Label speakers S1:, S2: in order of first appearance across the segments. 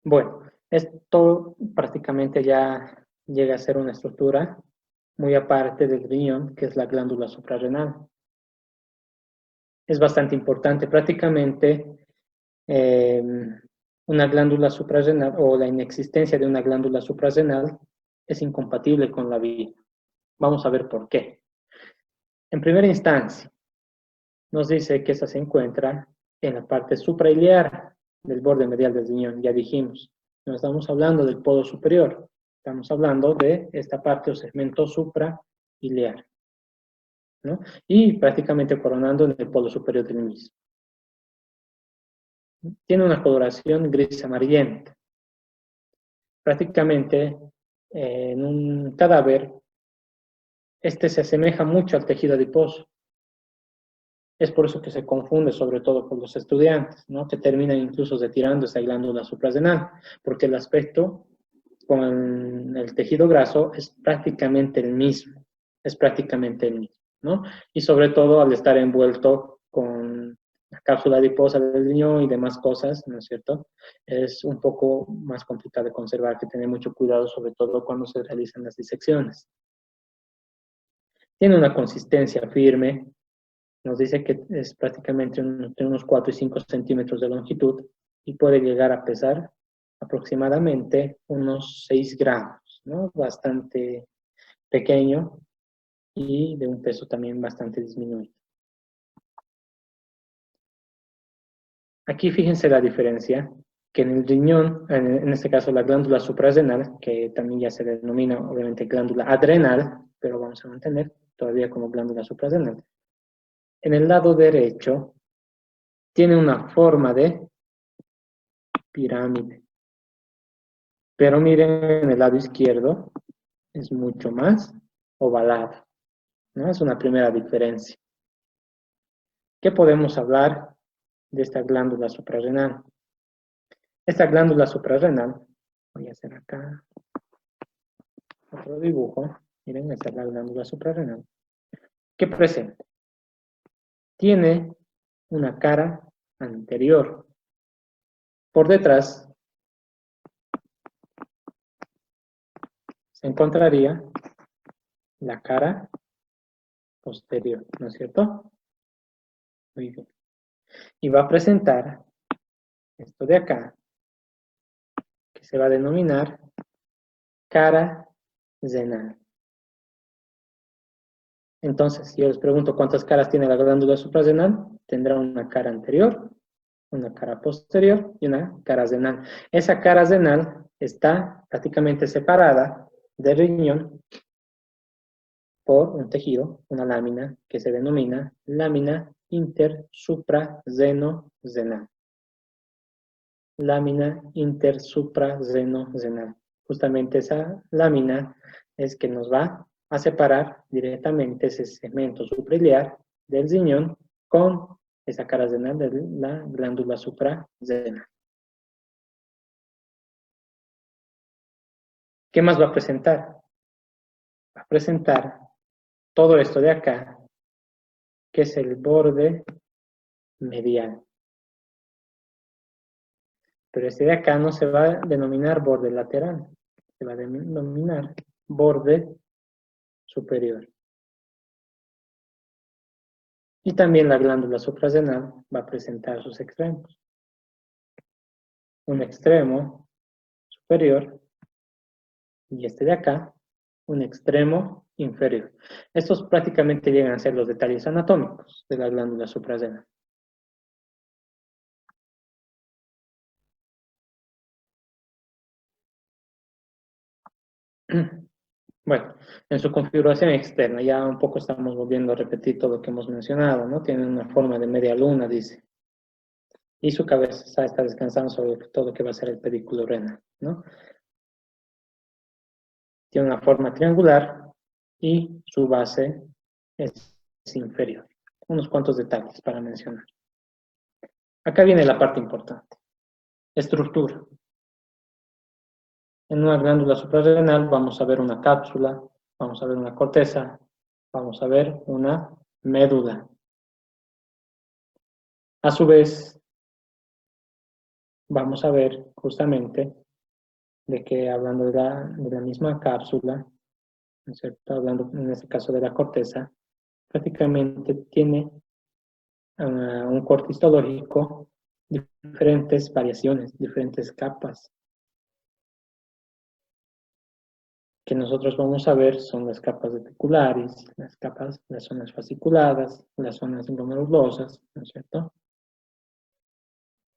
S1: Bueno, esto prácticamente ya llega a ser una estructura muy aparte del riñón, que es la glándula suprarrenal. Es bastante importante. Prácticamente eh, una glándula suprarrenal o la inexistencia de una glándula suprarrenal es incompatible con la vida. Vamos a ver por qué. En primera instancia, nos dice que esa se encuentra en la parte suprailiar del borde medial del riñón, ya dijimos. No estamos hablando del podo superior, estamos hablando de esta parte o segmento suprailiar, ¿no? Y prácticamente coronando en el podo superior del mismo. Tiene una coloración gris amarillenta. Prácticamente en un cadáver, este se asemeja mucho al tejido adiposo. Es por eso que se confunde, sobre todo con los estudiantes, ¿no? Que terminan incluso retirando esa glándula suprarrenal, porque el aspecto con el tejido graso es prácticamente el mismo, es prácticamente el mismo, ¿no? Y sobre todo al estar envuelto con la cápsula adiposa del riñón y demás cosas, ¿no es cierto? Es un poco más complicado de conservar, que tener mucho cuidado, sobre todo cuando se realizan las disecciones. Tiene una consistencia firme, nos dice que es prácticamente entre unos 4 y 5 centímetros de longitud y puede llegar a pesar aproximadamente unos 6 gramos, ¿no? Bastante pequeño y de un peso también bastante disminuido. Aquí fíjense la diferencia, que en el riñón, en este caso la glándula suprarrenal, que también ya se denomina obviamente glándula adrenal, pero vamos a mantener todavía como glándula suprarrenal. En el lado derecho tiene una forma de pirámide. Pero miren, en el lado izquierdo es mucho más ovalado, ¿no? Es una primera diferencia. ¿Qué podemos hablar de esta glándula suprarrenal? Esta glándula suprarrenal, voy a hacer acá otro dibujo. Miren, esta es la glándula suprarrenal. ¿Qué presenta? Tiene una cara anterior. Por detrás se encontraría la cara posterior, ¿no es cierto? Muy bien. Y va a presentar esto de acá, que se va a denominar cara renal. Entonces, si yo les pregunto cuántas caras tiene la glándula suprarrenal, tendrá una cara anterior, una cara posterior y una cara renal. Esa cara renal está prácticamente separada del riñón por un tejido, una lámina que se denomina lámina intersuprarreno-renal. Lámina intersuprarreno-renal. Justamente esa lámina es que nos va a separar directamente ese segmento suprailiar del riñón con esa cara renal de la glándula suprarrenal. ¿Qué más va a presentar? Va a presentar todo esto de acá, que es el borde medial. Pero este de acá no se va a denominar borde lateral, se va a denominar borde superior. Y también la glándula suprarrenal va a presentar sus extremos. Un extremo superior y este de acá, un extremo inferior. Estos prácticamente llegan a ser los detalles anatómicos de la glándula suprarrenal. Bueno, en su configuración externa, ya un poco estamos volviendo a repetir todo lo que hemos mencionado, ¿no? Tiene una forma de media luna, dice. Y su cabeza está descansando sobre todo lo que va a ser el pedículo renal, ¿no? Tiene una forma triangular y su base es inferior. Unos cuantos detalles para mencionar. Acá viene la parte importante. Estructura. En una glándula suprarrenal vamos a ver una cápsula, vamos a ver una corteza, vamos a ver una médula. A su vez, vamos a ver justamente de que hablando de la misma cápsula, ¿no es cierto? Hablando en este caso de la corteza, prácticamente tiene un corte histológico, diferentes variaciones, diferentes capas. Que nosotros vamos a ver son las capas reticulares, las capas, las zonas fasciculadas, las zonas glomerulosas, ¿no es cierto?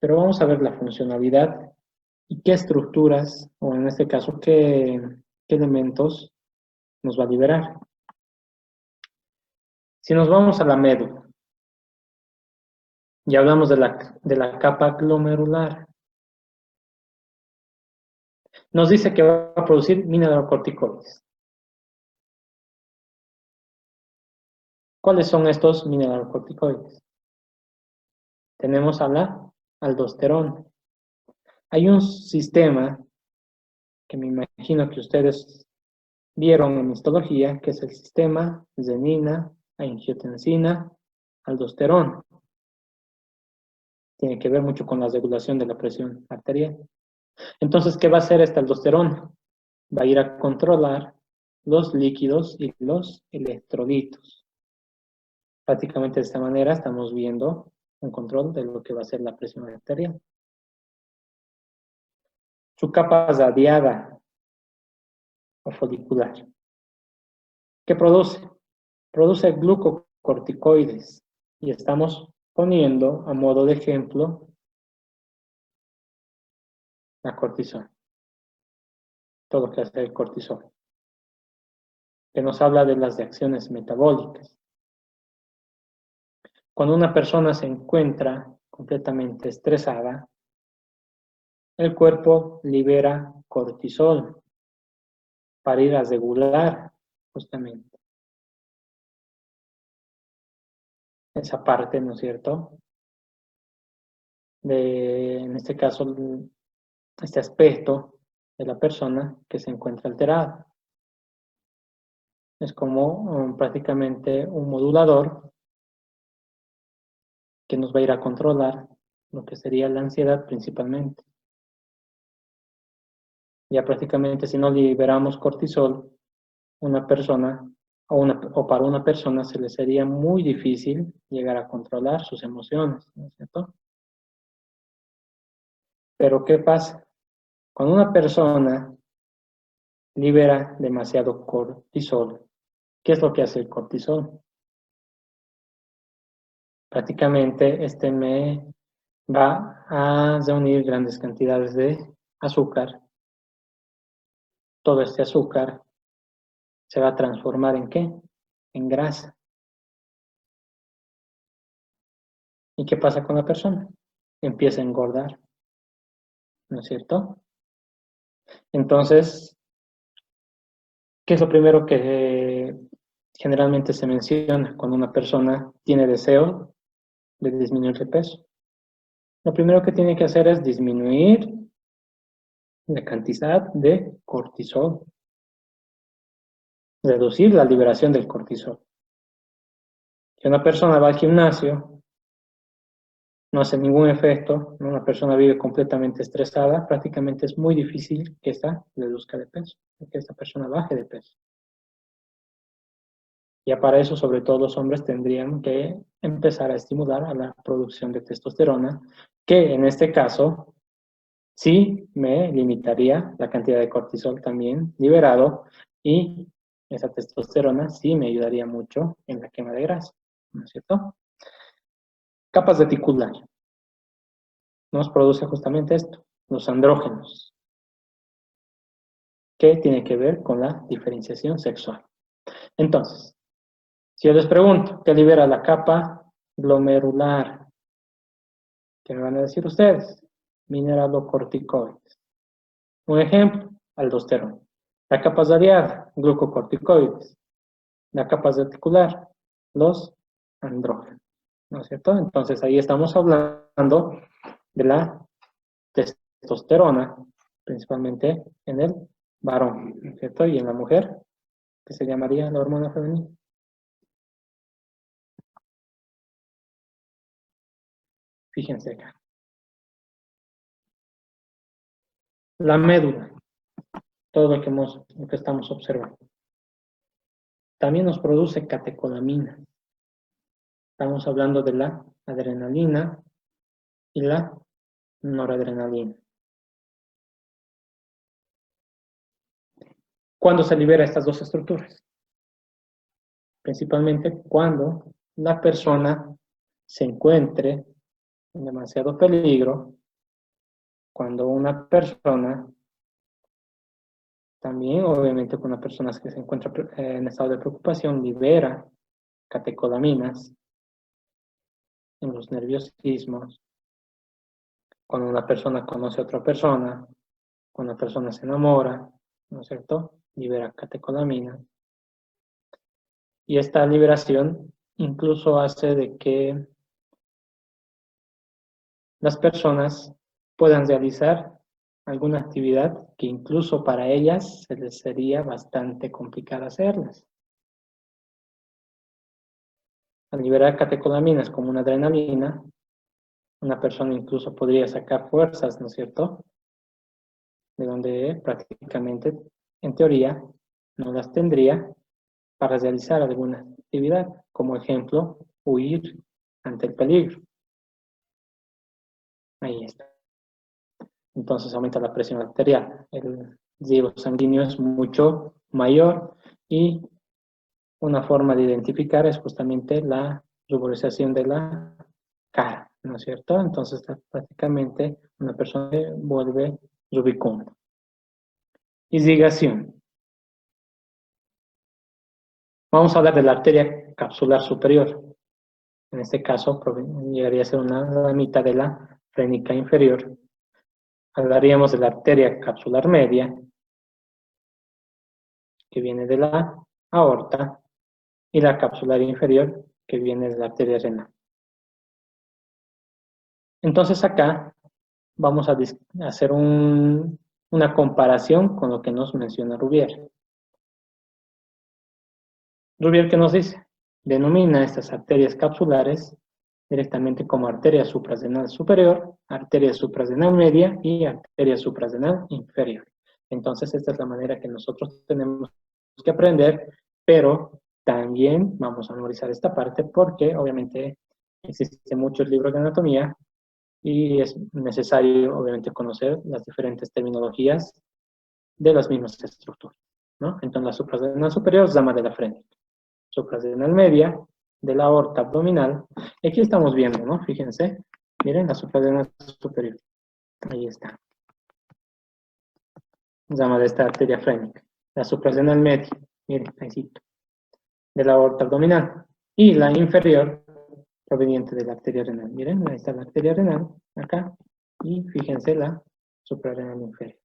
S1: Pero vamos a ver la funcionalidad y qué estructuras, o en este caso, qué elementos nos va a liberar. Si nos vamos a la médula y hablamos de la capa glomerular, nos dice que va a producir mineralocorticoides. ¿Cuáles son estos mineralocorticoides? Tenemos a la aldosterona. Hay un sistema que me imagino que ustedes vieron en histología, que es el sistema renina, angiotensina, aldosterona. Tiene que ver mucho con la regulación de la presión arterial. Entonces, ¿qué va a hacer esta aldosterona? Va a ir a controlar los líquidos y los electrolitos. Prácticamente de esta manera estamos viendo un control de lo que va a ser la presión arterial. Su capa radiada o folicular. ¿Qué produce? Produce glucocorticoides. Y estamos poniendo a modo de ejemplo la cortisol. Todo lo que hace el cortisol. Que nos habla de las reacciones metabólicas. Cuando una persona se encuentra completamente estresada, el cuerpo libera cortisol para ir a regular justamente esa parte, ¿no es cierto? En este caso, este aspecto de la persona que se encuentra alterada. Es como prácticamente un modulador que nos va a ir a controlar lo que sería la ansiedad principalmente. Ya prácticamente si no liberamos cortisol, una persona o para una persona se le sería muy difícil llegar a controlar sus emociones, ¿no es cierto? Pero ¿qué pasa? Cuando una persona libera demasiado cortisol, ¿qué es lo que hace el cortisol? Prácticamente este me va a reunir grandes cantidades de azúcar. Todo este azúcar se va a transformar ¿en qué? En grasa. ¿Y qué pasa con la persona? Empieza a engordar, ¿no es cierto? Entonces, ¿qué es lo primero que generalmente se menciona cuando una persona tiene deseo de disminuir de peso? Lo primero que tiene que hacer es disminuir la cantidad de cortisol, reducir la liberación del cortisol. Si una persona va al gimnasio, no hace ningún efecto, ¿no? Una persona vive completamente estresada, prácticamente es muy difícil que esta reduzca de peso, que esta persona baje de peso. Ya para eso, sobre todo los hombres tendrían que empezar a estimular a la producción de testosterona, que en este caso sí me limitaría la cantidad de cortisol también liberado y esa testosterona sí me ayudaría mucho en la quema de grasa, ¿no es cierto? Capas reticular nos produce justamente esto, los andrógenos, que tiene que ver con la diferenciación sexual. Entonces, si yo les pregunto, ¿qué libera la capa glomerular? ¿Qué me van a decir ustedes? Mineralocorticoides. Un ejemplo, aldosterona. La capa radial, glucocorticoides. La capa reticular, los andrógenos. ¿No es cierto? Entonces ahí estamos hablando de la testosterona, principalmente en el varón, ¿no es cierto? Y en la mujer, que se llamaría la hormona femenina. Fíjense acá. La médula, todo lo que estamos observando. También nos produce catecolamina. Estamos hablando de la adrenalina y la noradrenalina. ¿Cuándo se libera estas dos estructuras? Principalmente cuando la persona se encuentre en demasiado peligro, cuando una persona, también obviamente con una persona que se encuentra en estado de preocupación, libera catecolaminas en los nerviosismos, cuando una persona conoce a otra persona, cuando una persona se enamora, ¿no es cierto? Libera catecolaminas. Y esta liberación incluso hace de que las personas puedan realizar alguna actividad que incluso para ellas se les sería bastante complicada hacerlas. Al liberar catecolaminas como una adrenalina, una persona incluso podría sacar fuerzas, ¿no es cierto? De donde prácticamente, en teoría, no las tendría para realizar alguna actividad, como ejemplo, huir ante el peligro. Ahí está. Entonces aumenta la presión arterial. El riesgo sanguíneo es mucho mayor y una forma de identificar es justamente la ruborización de la cara, ¿no es cierto? Entonces prácticamente una persona se vuelve rubicunda. Irrigación. Vamos a hablar de la arteria capsular superior. En este caso llegaría a ser una ramita de la frénica inferior. Hablaríamos de la arteria capsular media, que viene de la aorta, y la capsular inferior, que viene de la arteria renal. Entonces acá vamos a hacer una comparación con lo que nos menciona Rubier. Rubier, ¿qué nos dice? Denomina estas arterias capsulares directamente como arteria suprarrenal superior, arteria suprarrenal media y arteria suprarrenal inferior. Entonces, esta es la manera que nosotros tenemos que aprender, pero también vamos a memorizar esta parte porque obviamente existen muchos libros de anatomía y es necesario obviamente conocer las diferentes terminologías de las mismas estructuras, ¿no? Entonces, la suprarrenal superior es rama de la frente, suprarrenal media de la aorta abdominal. Y aquí estamos viendo, ¿no? Fíjense, miren la suprarrenal superior. Ahí está. Rama de esta arteria frénica. La suprarrenal media, miren, ahí de la aorta abdominal. Y la inferior, proveniente de la arteria renal. Miren, ahí está la arteria renal, acá. Y fíjense la suprarrenal inferior.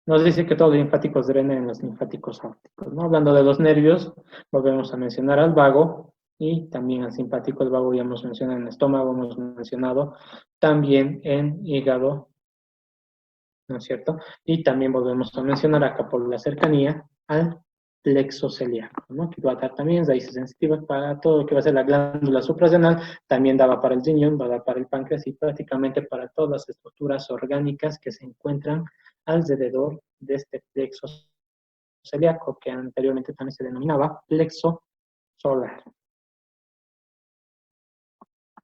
S1: Nos dice que todos los linfáticos drenan en los linfáticos aórticos, ¿no? Hablando de los nervios, volvemos a mencionar al vago y también al simpático. El vago ya hemos mencionado en el estómago, hemos mencionado también en hígado, ¿no es cierto? Y también volvemos a mencionar acá por la cercanía al plexo celíaco, ¿no? Que va a dar también raíces sensitivas para todo lo que va a ser la glándula suprarrenal, también daba para el riñón, va a dar para el páncreas y prácticamente para todas las estructuras orgánicas que se encuentran alrededor de este plexo celíaco, que anteriormente también se denominaba plexo solar.